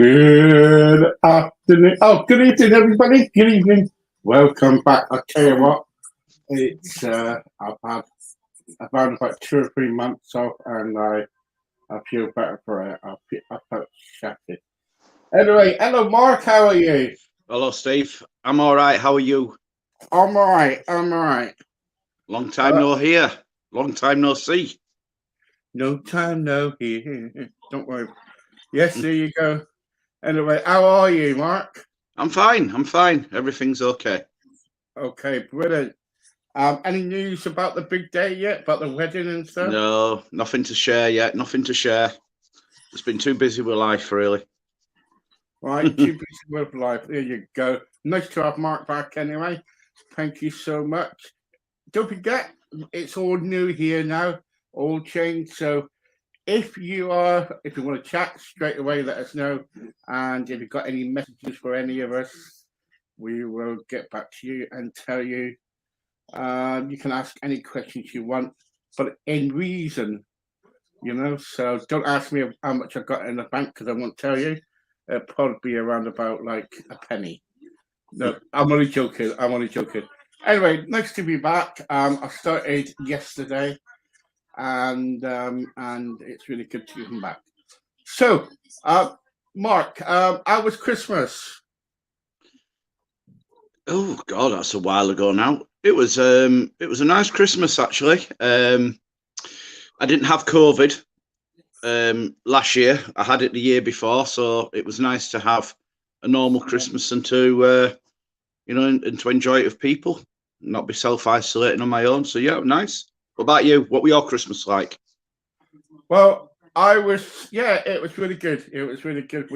Good afternoon. Oh, good evening, everybody. Good evening. Welcome back. I'll tell you what, it's I've had about 2 or 3 months off, and I feel better for it. I felt shattered. Anyway, hello, Mark. How are you? Hello, Steve. I'm all right. How are you? I'm all right. I'm all right. Long time no hear. Long time no see. No time, no here. Don't worry. Yes, there you go. Anyway, how are you, Mark? I'm fine. I'm fine. Everything's okay. Okay, brilliant. Any news about the big day yet? About the wedding and stuff? No, nothing to share yet. Nothing to share. Just been too busy with life, really. Right, too busy with life. There you go. Nice to have Mark back anyway. Thank you so much. Don't forget, it's all new here now, all changed. So if you want to chat straight away, let us know. And if you've got any messages for any of us, we will get back to you and tell you. You can ask any questions you want, but in reason, So don't ask me how much I got in the bank because I won't tell you. It'll probably be around about like a penny. No, I'm only joking. I'm only joking. Anyway, nice to be back. I started yesterday, and it's really good to come back. So, Mark, how was Christmas? Oh God, that's a while ago now. It was a nice Christmas actually. I didn't have COVID last year. I had it the year before, so it was nice to have a normal Christmas and to and to enjoy it with people, not be self-isolating on my own. So yeah, nice. What about you? What were your Christmas like? Well, it was really good. It was really good.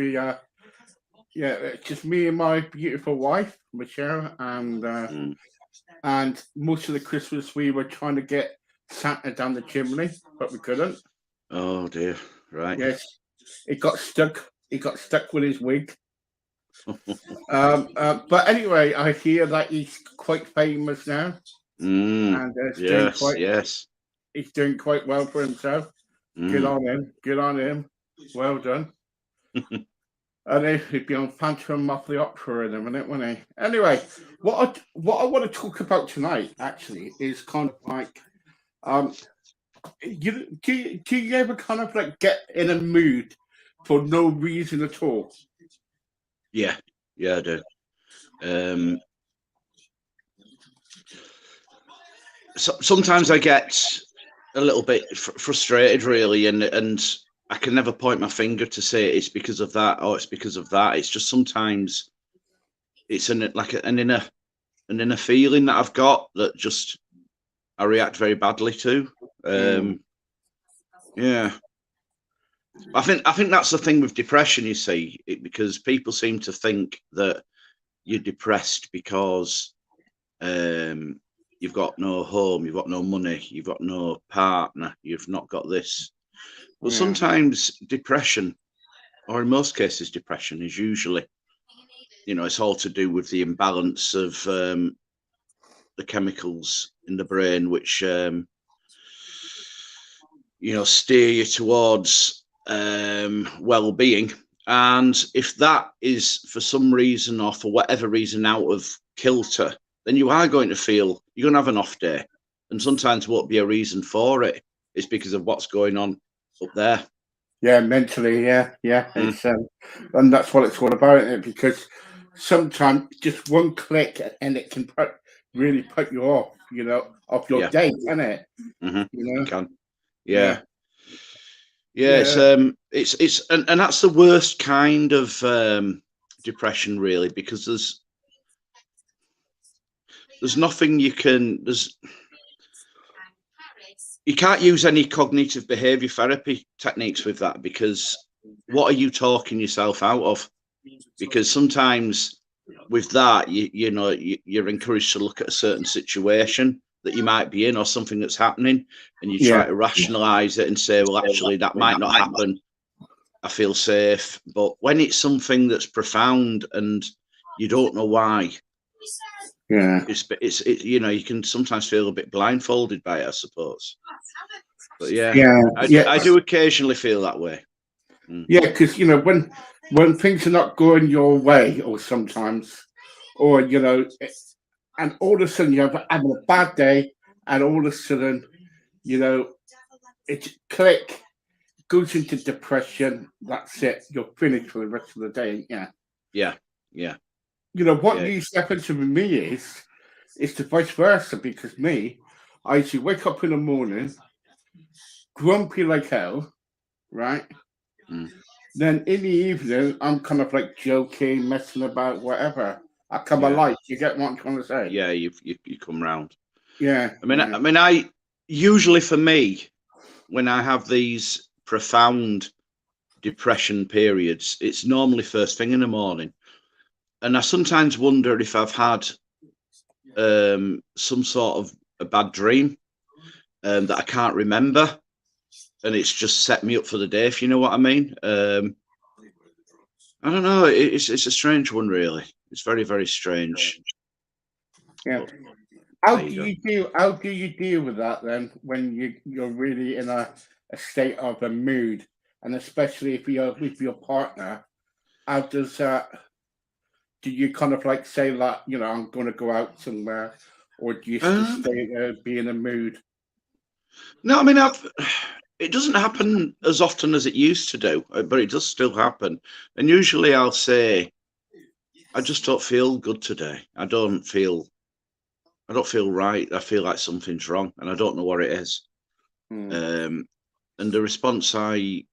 It's just me and my beautiful wife, Michelle, and most of the Christmas we were trying to get Santa down the chimney, but we couldn't. Oh dear, right. Yes, it got stuck. He got stuck with his wig. But anyway, I hear that he's quite famous now, and yes, he's doing quite well for himself. Good on him. Good on him. Well done. And he'd be on Phantom of the Opera in a minute, wouldn't he? Anyway, what I want to talk about tonight actually is kind of like, do you ever kind of like get in a mood for no reason at all? Yeah, I do. Sometimes I get a little bit frustrated, really, and I can never point my finger to say it's because of that or it's because of that. It's just sometimes it's an inner feeling that I've got that just I react very badly to. Yeah. I think that's the thing with depression, you see, because people seem to think that you're depressed because you've got no home, you've got no money, you've got no partner, you've not got this. But sometimes depression, or in most cases depression, is usually, it's all to do with the imbalance of the chemicals in the brain, which, steer you towards well-being. And if that is for some reason or for whatever reason out of kilter, then you are going to feel you're going to have an off day, and sometimes won't be a reason for it. It's because of what's going on up there. Yeah, mentally, yeah. It's and that's what it's all about, isn't it? Because sometimes just one click and it can really put you off, off your day, can it? It can. Yeah. It's and that's the worst kind of depression, really, because there's nothing you can't use any cognitive behavior therapy techniques with that, because what are you talking yourself out of? Because sometimes with that, you're encouraged to look at a certain situation that you might be in or something that's happening, and you try to rationalize it and say, well, actually that might not happen. I feel safe. But when it's something that's profound and you don't know why, it's you can sometimes feel a bit blindfolded by it, I suppose. But I do occasionally feel that way. Yeah, because when when things are not going your way, or sometimes, or and all of a sudden you're having a bad day, and all of a sudden, you know, it click goes into depression. That's it. You're finished for the rest of the day. Yeah. Yeah, yeah, What yeah. used to happen to me is the vice versa because I used to wake up in the morning grumpy like hell, right? Mm. Then in the evening, I'm kind of like joking, messing about, whatever. I come Yeah, alive. You get what I'm trying to say? yeah. You come round. Yeah, yeah. I usually for me, when I have these profound depression periods, it's normally first thing in the morning, and I sometimes wonder if I've had some sort of a bad dream that I can't remember, and it's just set me up for the day. If you know what I mean. I don't know. It's a strange one, really. It's very, very strange. Yeah. But there you go. How do you deal with that then when you're really in a state of a mood, and especially if you're with your partner? How does that? Do you kind of like say that I'm going to go out somewhere, or do you just Um, stay there, be in a mood? no, it doesn't happen as often as it used to do, but it does still happen. And usually I'll say, I just don't feel good today. I don't feel right. I feel like something's wrong, and I don't know what it is. Hmm. And the response I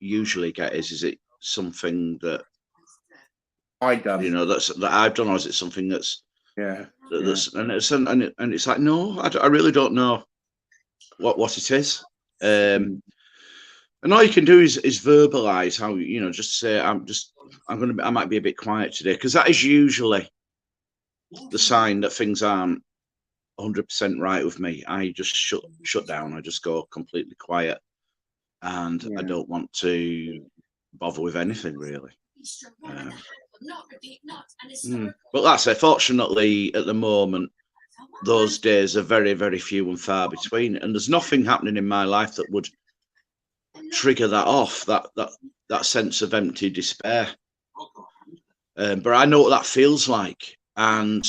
usually get is it something that I done. that I've done, or is it something that's Yeah, yeah. that's and it's like no, I really don't know what it is. Hmm. And all you can do is verbalize how just say I might be a bit quiet today, because that is usually the sign that things aren't 100% right with me. I just shut down. I just go completely quiet, and I Yeah. don't want to bother with anything really. But that's it. Fortunately, at the moment, those days are very, very few and far between, and there's nothing happening in my life that would trigger that off. That sense of empty despair. But I know what that feels like, and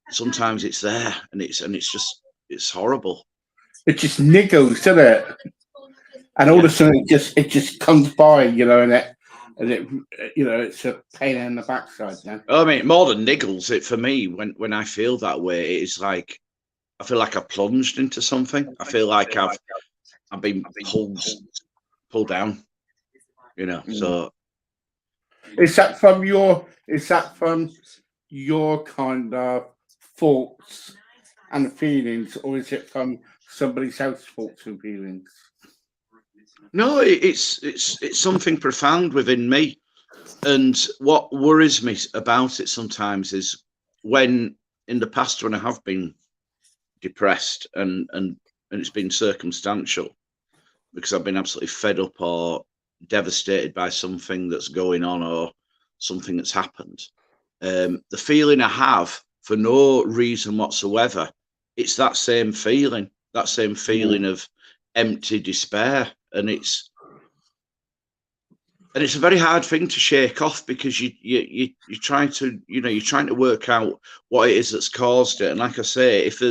sometimes it's there, and it's horrible. It just niggles, doesn't it? And all of Yeah. a sudden, it just comes by, and it it's a pain in the backside. Then. I mean, more than niggles, it for me when I feel that way, it's like I feel like I've plunged into something. I feel like I've been pulled down. Mm. So Is that from your? Is that from your kind of thoughts and feelings, or is it from somebody else's thoughts and feelings? no, it's something profound within me. And what worries me about it sometimes is when in the past, when I have been depressed and it's been circumstantial, because I've been absolutely fed up or devastated by something that's going on or something that's happened. The feeling I have for no reason whatsoever, it's that same feeling Yeah. of empty despair. And it's a very hard thing to shake off, because you're trying to you're trying to work out what it is that's caused it. And like I say, if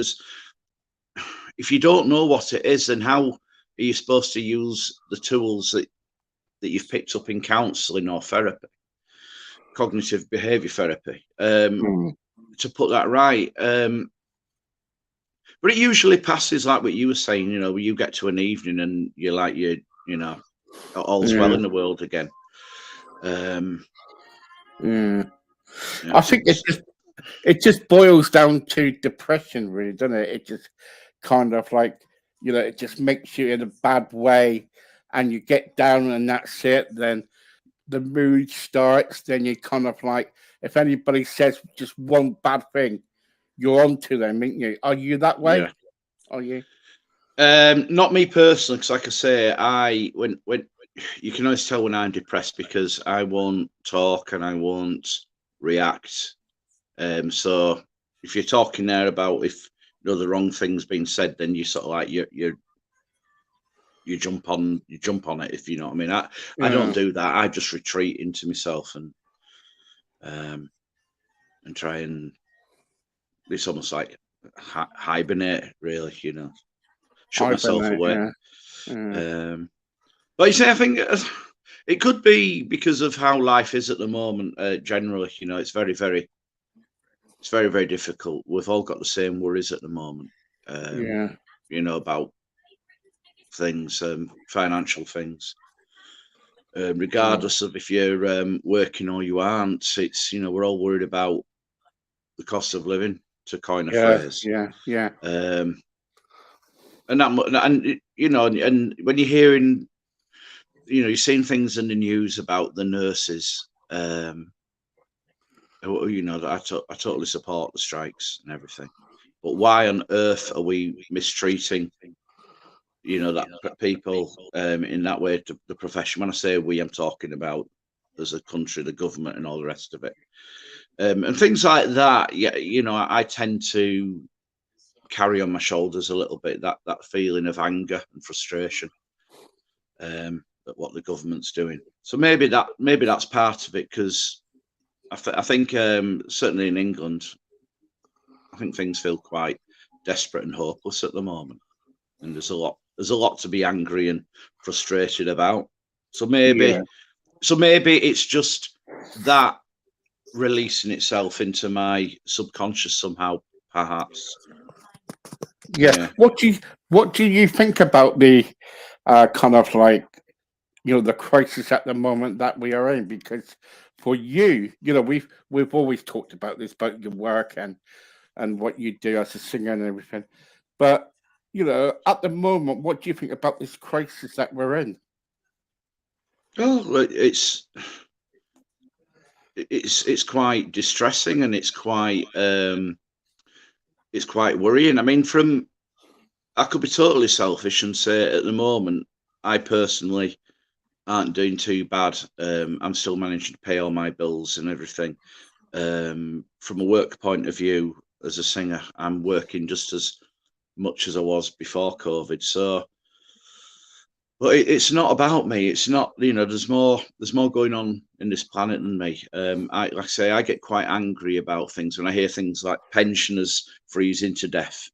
you don't know what it is, then how are you supposed to use the tools that you've picked up in counselling or therapy, cognitive behaviour therapy, Mm. to put that right? But it usually passes, like what you were saying. Where you get to an evening and you're like all's well Yeah. in the world again. Yeah. Yeah, I think it just boils down to depression, really, doesn't it? It just kind of like it just makes you in a bad way, and you get down, and that's it. Then the mood starts. Then you kind of like, if anybody says just one bad thing, you're on to them, ain't you? Are you that way? yeah. Are you? Not me personally, because like I say, when you can always tell when I'm depressed, because I won't talk and I won't react. So if you're talking there about if the wrong thing's been said, then you sort of like you jump on it, if you know what I mean. I don't do that. I just retreat into myself and try and, it's almost like hibernate, really, you know, shut myself away. But you say, I think it could be because of how life is at the moment. Generally, you know, it's very, very difficult. We've all got the same worries at the moment. You know, about things, financial things. Regardless of if you're working or you aren't, it's, you know, we're all worried about the cost of living, to coin a phrase. And you know, and when you're hearing, you know, you're seeing things in the news about the nurses, you know, I totally support the strikes and everything, but why on earth are we mistreating, you know, that people in that way, to the profession? When I say we, I'm talking about as a country, the government and all the rest of it, and things like that. Yeah, you know, I tend to carry on my shoulders a little bit that feeling of anger and frustration at what the government's doing. So maybe that's part of it, because I think certainly in England, I think things feel quite desperate and hopeless at the moment, and there's a lot to be angry and frustrated about. So maybe it's just that releasing itself into my subconscious somehow, perhaps. Yeah. What do you think about the kind of like, you know, the crisis at the moment that we are in? Because for you, you know, we've always talked about this, about your work and what you do as a singer and everything. But, you know, at the moment, what do you think about this crisis that we're in? Oh, it's quite distressing, and it's quite worrying. I mean, I could be totally selfish and say at the moment, I personally aren't doing too bad. I'm still managing to pay all my bills and everything. From a work point of view, as a singer, I'm working just as much as I was before COVID. So, but it's not about me. It's not, you know, there's more going on in this planet than me. Like I say, I get quite angry about things when I hear things like pensioners freezing to death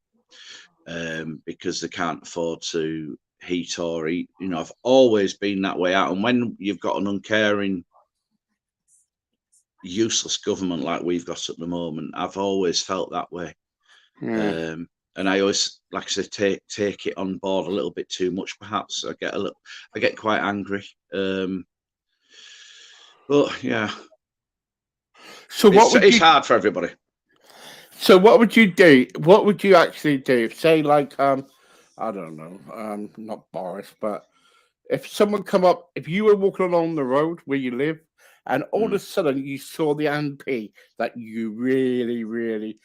because they can't afford to heat or eat. You know, I've always been that way out. And when you've got an uncaring, useless government like we've got at the moment, I've always felt that way. And I always, like I said, take it on board a little bit too much, perhaps. I get quite angry. But yeah. So it's hard for everybody. So what would you do? What would you actually do? Say like I don't know, not Boris, but if someone come up, if you were walking along the road where you live, and all of a sudden you saw the MP that you really, really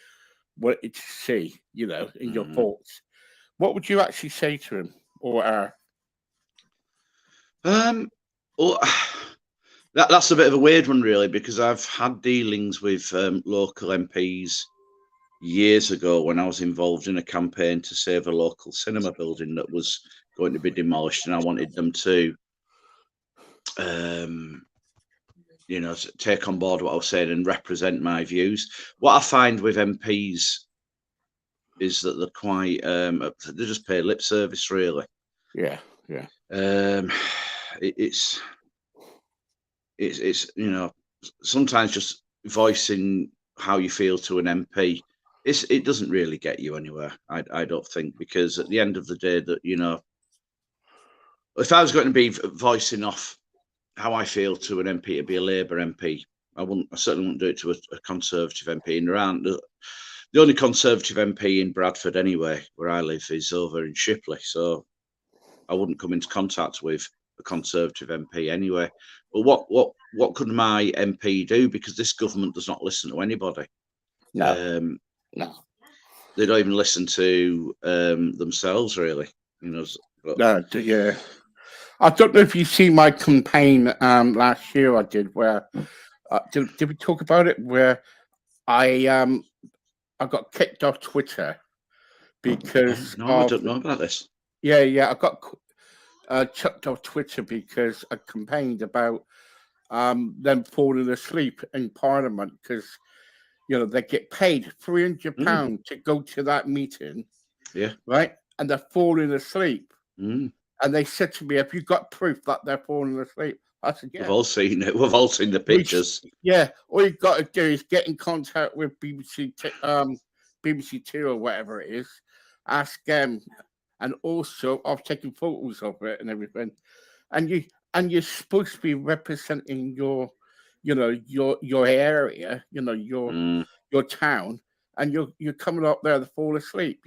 wanted to see, you know, in your thoughts, what would you actually say to him or her? Well, that's a bit of a weird one, really, because I've had dealings with local MPs years ago when I was involved in a campaign to save a local cinema building that was going to be demolished, and I wanted them to, you know, take on board what I was saying and represent my views. What I find with MPs is that they're quite, they just pay lip service, really. Yeah. It's you know, sometimes just voicing how you feel to an MP, it doesn't really get you anywhere. I don't think, because at the end of the day, that, you know, if I was going to be voicing off how I feel to an MP, it'd be a Labour MP. I certainly wouldn't do it to a Conservative MP. And there aren't the only Conservative MP in Bradford, anyway, where I live, is over in Shipley. So I wouldn't come into contact with a Conservative MP anyway. But what could my MP do? Because this government does not listen to anybody. No. They don't even listen to themselves, really. You know. Yeah. I don't know if you see my campaign last year I did, where did we talk about it? Where I got kicked off Twitter because I don't know about this. Yeah, I got chucked off Twitter because I complained about them falling asleep in Parliament because they get paid £300 to go to that meeting, right? And they're falling asleep. And they said to me, "Have you got proof that they're falling asleep?" I said, "Yeah." We've all seen it. We've all seen the pictures. All you've got to do is get in contact with BBC Two or whatever it is. Ask them, and also I've taken photos of it and everything. And you're supposed to be representing your area, your town, and you're coming up there to fall asleep.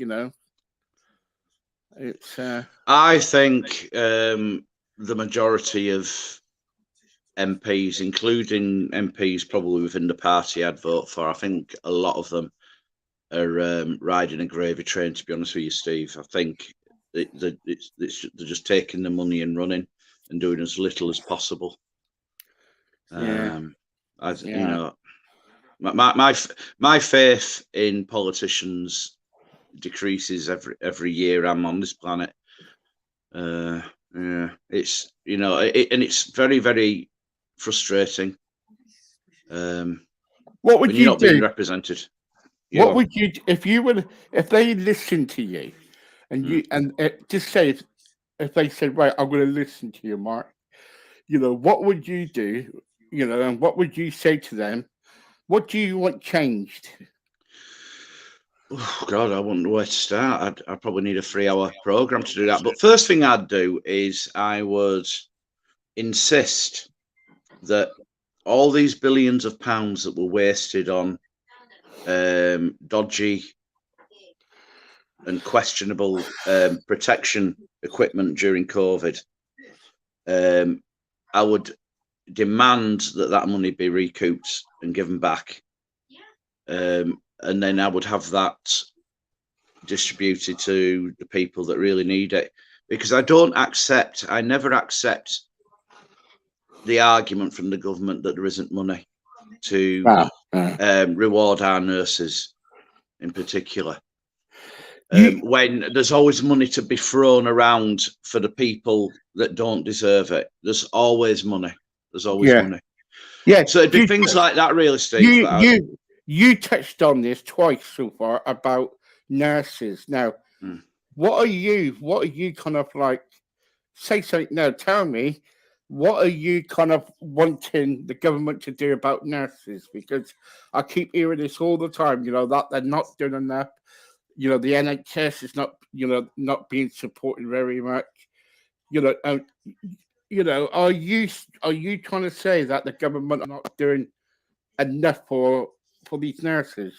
It's. I think the majority of MPs, including MPs probably within the party I'd vote for, I think a lot of them are riding a gravy train, to be honest with you, Steve. I think they're just taking the money and running and doing as little as possible. My faith in politicians decreases every year I'm on this planet. It's and it's very, very frustrating. What would you not do? Being represented? What would you if they listened to you, and just say if they said, right, I'm going to listen to you, Mark. What would you do? And what would you say to them? What do you want changed? Oh God, I wouldn't know where to start. I'd probably need a 3-hour program to do that. But first thing I'd do is I would insist that all these billions of pounds that were wasted on dodgy and questionable protection equipment during COVID, I would demand that money be recouped and given back. And then I would have that distributed to the people that really need it, because I never accept the argument from the government that there isn't money to reward our nurses in particular. When there's always money to be thrown around for the people that don't deserve it. There's always money. There's always money. Yeah. So it'd be things like that, really, Steve. You touched on this twice so far about nurses. Now, what are you kind of like? Say something now. Tell me, what are you kind of wanting the government to do about nurses? Because I keep hearing this all the time. That they're not doing enough. The NHS is not not being supported very much. Are you trying to say that the government are not doing enough for these nurses?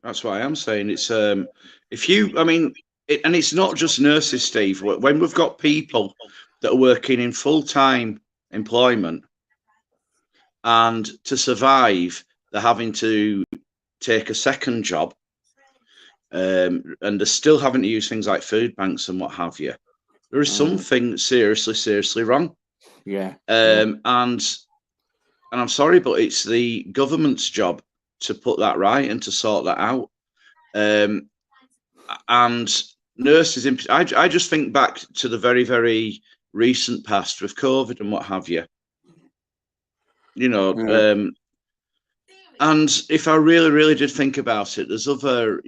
That's what I am saying. It's and it's not just nurses, Steve. When we've got people that are working in full-time employment and to survive, they're having to take a second job, and they're still having to use things like food banks and what have you. There is something seriously wrong. Yeah. And I'm sorry, but it's the government's job to put that right and to sort that out. And nurses, I just think back to the very, very recent past with COVID and what have you. And if I really, really did think about it, there's other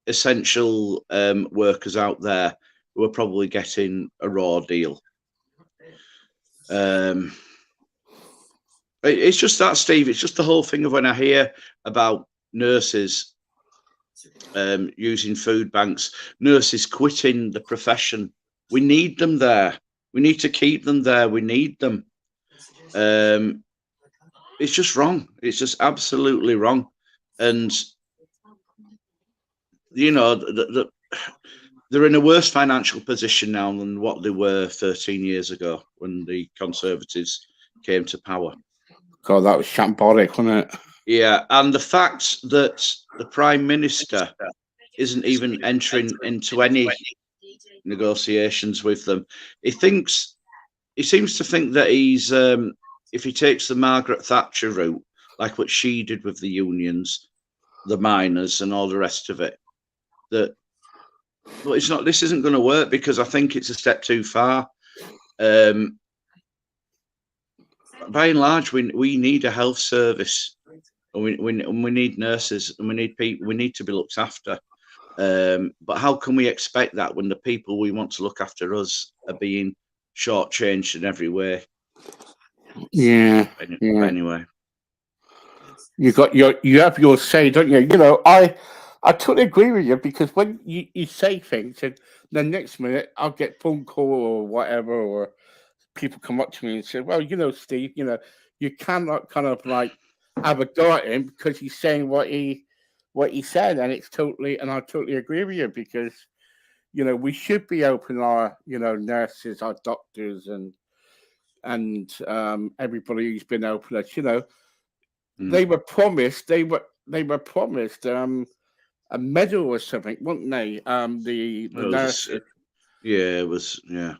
essential workers out there who are probably getting a raw deal. It's just that, Steve. It's just the whole thing of when I hear about nurses using food banks, nurses quitting the profession. We need them there. We need to keep them there. We need them. It's just wrong. It's just absolutely wrong. And they're in a worse financial position now than what they were 13 years ago when the Conservatives came to power. God, that was shambolic, wasn't it? Yeah, and the fact that the Prime Minister isn't even entering into any negotiations with them. He seems to think that he's if he takes the Margaret Thatcher route, like what she did with the unions, the miners and all the rest of it, that But it's not. This isn't going to work because I think it's a step too far. By and large, we need a health service, and we need nurses, and we need people. We need to be looked after. But how can we expect that when the people we want to look after us are being shortchanged in every way? Yeah. Anyway, You have your say, don't you? You know, I totally agree with you, because when you say things, and the next minute I'll get phone call or whatever, or people come up to me and say, "Well, you know, Steve, you know, you cannot kind of like have a go at him because he's saying what he said," and I totally agree with you, because you know we should be open our nurses, our doctors, and everybody who's been open us. You know, they were promised a medal or something, weren't they? The nurses. Yeah, it was. Yeah,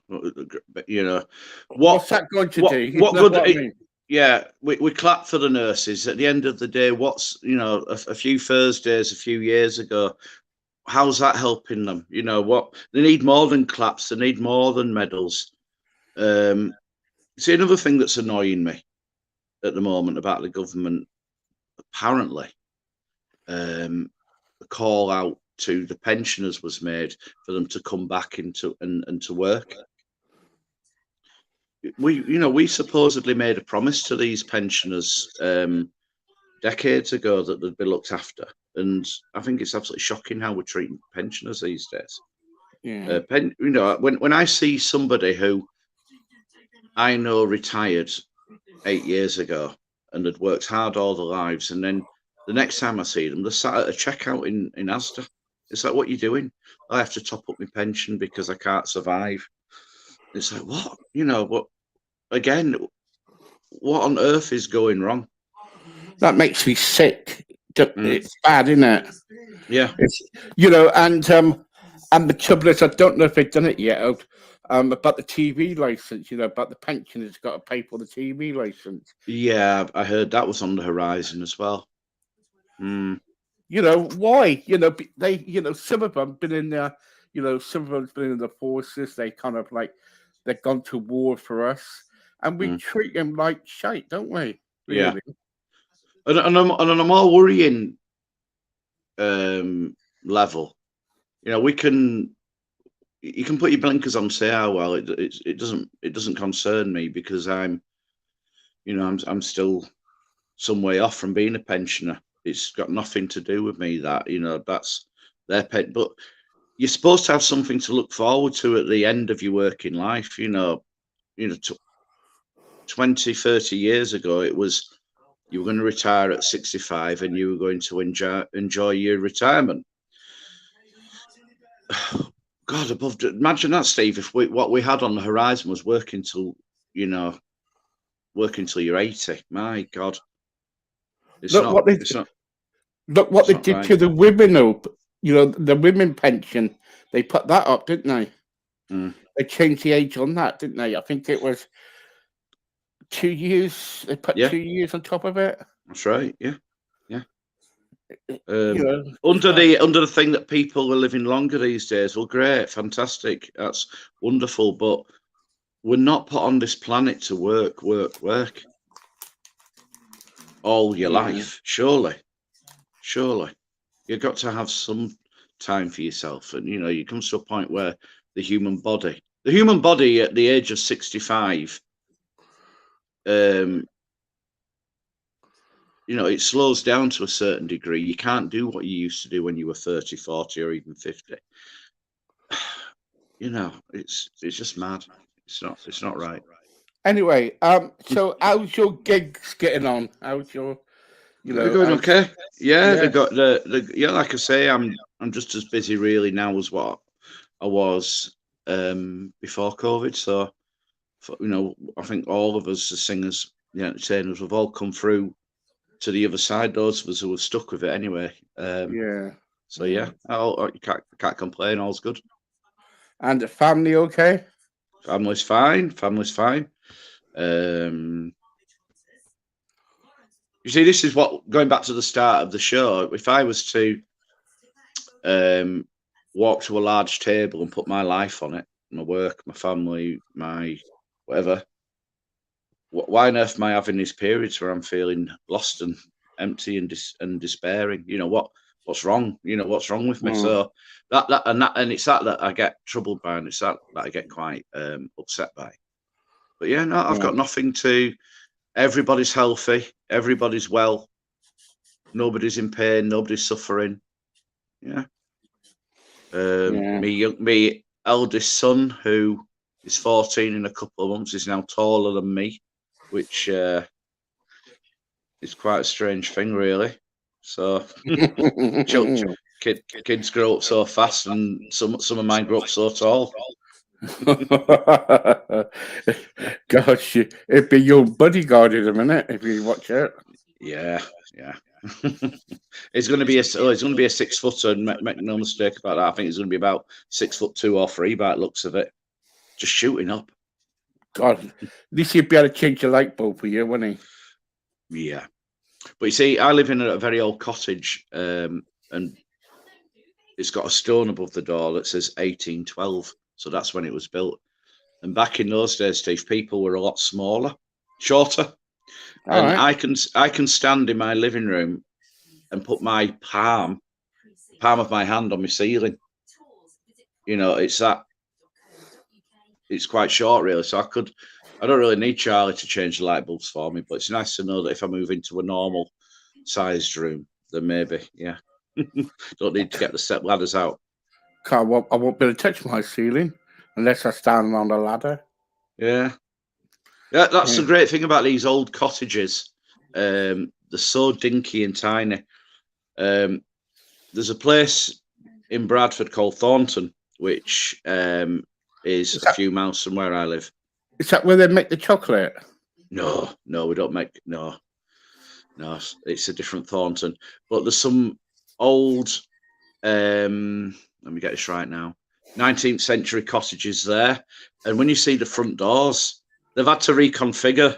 you know, What's that going to do? You What know good? what I mean? Yeah, we clap for the nurses. At the end of the day, what's a few Thursdays a few years ago, how's that helping them? You know what? They need more than claps. They need more than medals. See, another thing that's annoying me at the moment about the government, apparently, a call out to the pensioners was made for them to come back into and to work. We supposedly made a promise to these pensioners decades ago that they'd be looked after, and I think it's absolutely shocking how we're treating pensioners these days. Yeah. When I see somebody who I know retired 8 years ago and had worked hard all their lives, and then the next time I see them, they're sat at a checkout in Asda. It's like, what are you doing? I have to top up my pension because I can't survive. It's like, what? What? Again, what on earth is going wrong? That makes me sick. It's bad, isn't it? Yeah. It's, and the trouble is, I don't know if they've done it yet. About the TV license, about the pensioners got to pay for the TV license. Yeah, I heard that was on the horizon as well. Why? They, some of them been in there. Some of them's been in the forces. They kind of like they've gone to war for us, and we treat them like shite, don't we? Really? Yeah. And on a more worrying level, you can put your blinkers on and say, "Oh well, it doesn't concern me because I'm still some way off from being a pensioner. It's got nothing to do with me. That's their pet." But you're supposed to have something to look forward to at the end of your working life. 20, 30 years ago, it was you were going to retire at 65 and you were going to enjoy your retirement. God above, imagine that, Steve, if what we had on the horizon was working till you're 80. My God. Look what they did to the women, the women pension. They put that up, didn't they? They changed the age on that, didn't they? I think it was 2 years. They put 2 years on top of it. That's right. Yeah. Under the thing that people are living longer these days. Well, great, fantastic. That's wonderful. But we're not put on this planet to work all your life. Surely. You've got to have some time for yourself. And, you come to a point where the human body at the age of 65, it slows down to a certain degree. You can't do what you used to do when you were 30, 40, or even 50. It's just mad. It's not right. Anyway, so how's your gigs getting on? How's your, They're going okay. Yeah, they got like I say, I'm just as busy really now as what I was before COVID. So, I think all of us as singers, the entertainers, we've all come through to the other side. Those of us who were stuck with it anyway. So yeah, you can't complain. All's good. And the family okay? Family's fine. You see, this is what, going back to the start of the show, if I was to walk to a large table and put my life on it, my work, my family, my whatever, why on earth am I having these periods where I'm feeling lost and empty and despairing? You know, what's wrong? You know, what's wrong with me? So and it's that I get troubled by, and it's that I get quite upset by. But yeah, no, I've got nothing to. Everybody's healthy, everybody's well, nobody's in pain, nobody's suffering. Yeah. Me eldest son, who is 14 in a couple of months, is now taller than me, which is quite a strange thing, really. So kids grow up so fast, and some of mine grow up so tall. Gosh, it'd be your bodyguard in a minute if you watch it. Yeah. It's going to be a 6 footer, and make no mistake about that. I think it's going to be about 6'2" or 3" by the looks of it. Just shooting up. God, at least he'd be able to change the light bulb for you, wouldn't he? Yeah. But you see, I live in a very old cottage, and it's got a stone above the door that says 1812. So that's when it was built. And back in those days, Steve, people were a lot smaller, shorter. And I can stand in my living room and put my palm of my hand on my ceiling. You know, it's quite short, really. So I don't really need Charlie to change the light bulbs for me, but it's nice to know that if I move into a normal sized room, then maybe, yeah. Don't need to get the step ladders out. I won't be able to touch my ceiling unless I stand on the ladder. Yeah. Yeah, that's the great thing about these old cottages. They're so dinky and tiny. There's a place in Bradford called Thornton, which is a few miles from where I live. Is that where they make the chocolate? No, we don't make. No, it's a different Thornton. But there's some old. Let me get this right now. 19th century cottages there, and when you see the front doors, they've had to reconfigure,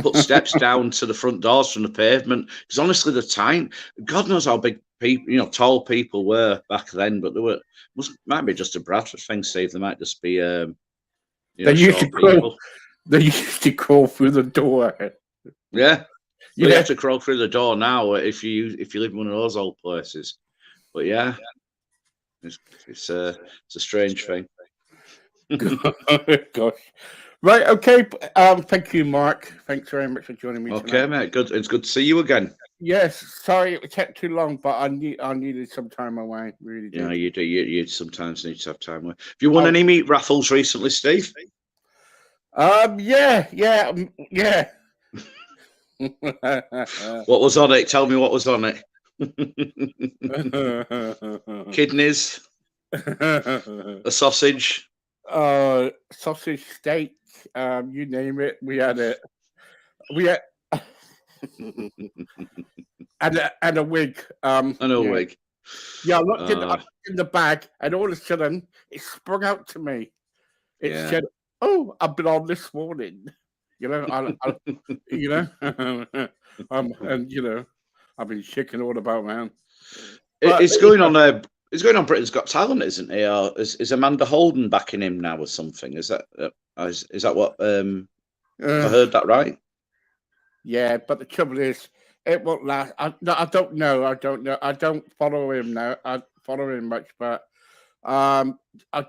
put steps down to the front doors from the pavement. Because honestly, the time, God knows how big people, tall people were back then. But might be just a Bradford thing, Steve. They might just be, they used to crawl. They used to crawl through the door. Yeah, you have to crawl through the door now if you live in one of those old places. But yeah, it's a strange thing. Gosh. Right, okay. Thank you, Mark. Thanks very much for joining me. Okay, tonight. Mate. Good. It's good to see you again. Yes. Sorry it kept too long, but I needed some time away. Really did. Yeah, you do. You sometimes need to have time away. Have you won any meat raffles recently, Steve? Yeah. What was on it? Tell me what was on it. Kidneys. A sausage. Sausage steak. You name it, we had it. We had and a wig. And a wig. Yeah, I looked in the bag, and all of a sudden it sprung out to me. It said, "Oh, I've been on this morning." And I've been shaking all about, man. It's going on. It's going on. Britain's Got Talent, isn't it? Or is Amanda Holden backing him now or something? Is that what? I heard that right? Yeah, but the trouble is, it won't last. I don't know. I don't follow him now. I follow him much, but I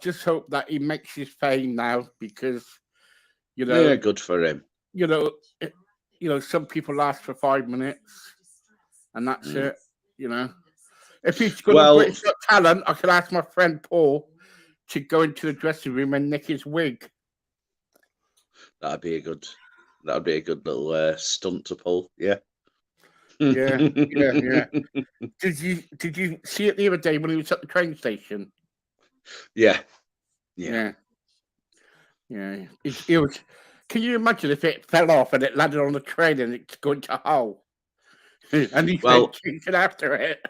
just hope that he makes his fame now because, yeah, good for him. Some people last for 5 minutes, and that's it. If he's going to Britain's Got Talent, I could ask my friend Paul to go into the dressing room and nick his wig. That'd be a good little stunt to pull. Yeah. Yeah. Did you see it the other day when he was at the train station? Yeah. It was. Can you imagine if it fell off and it landed on the train and it's going to Hull? And he's chasing after it.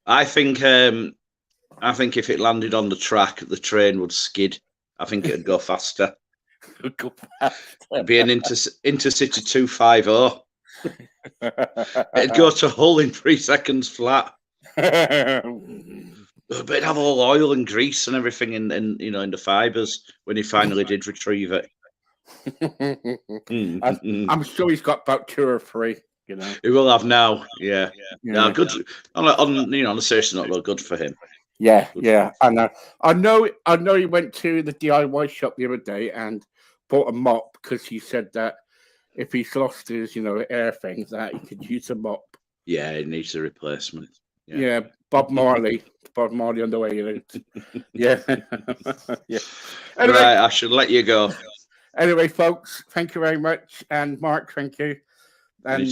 I think if it landed on the track, the train would skid. I think it'd go faster. It'd be an Intercity 250. It'd go to Hull in 3 seconds flat. But it'd have all oil and grease and everything in the fibres when he finally did retrieve it. I'm sure he's got about 2 or 3. He will have now. Yeah. No, good. On the seriously not real good for him. Yeah, and I know he went to the DIY shop the other day and bought a mop because he said that if he's lost his air things that he could use a mop. Yeah, he needs a replacement. Yeah, Bob Marley on the way. Yeah, yeah. Anyway, right, I should let you go. Anyway, folks, thank you very much, and Mark, thank you, and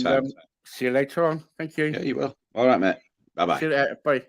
see you later on. Thank you. Yeah, you will. All right, mate. Bye bye. See you later. Bye.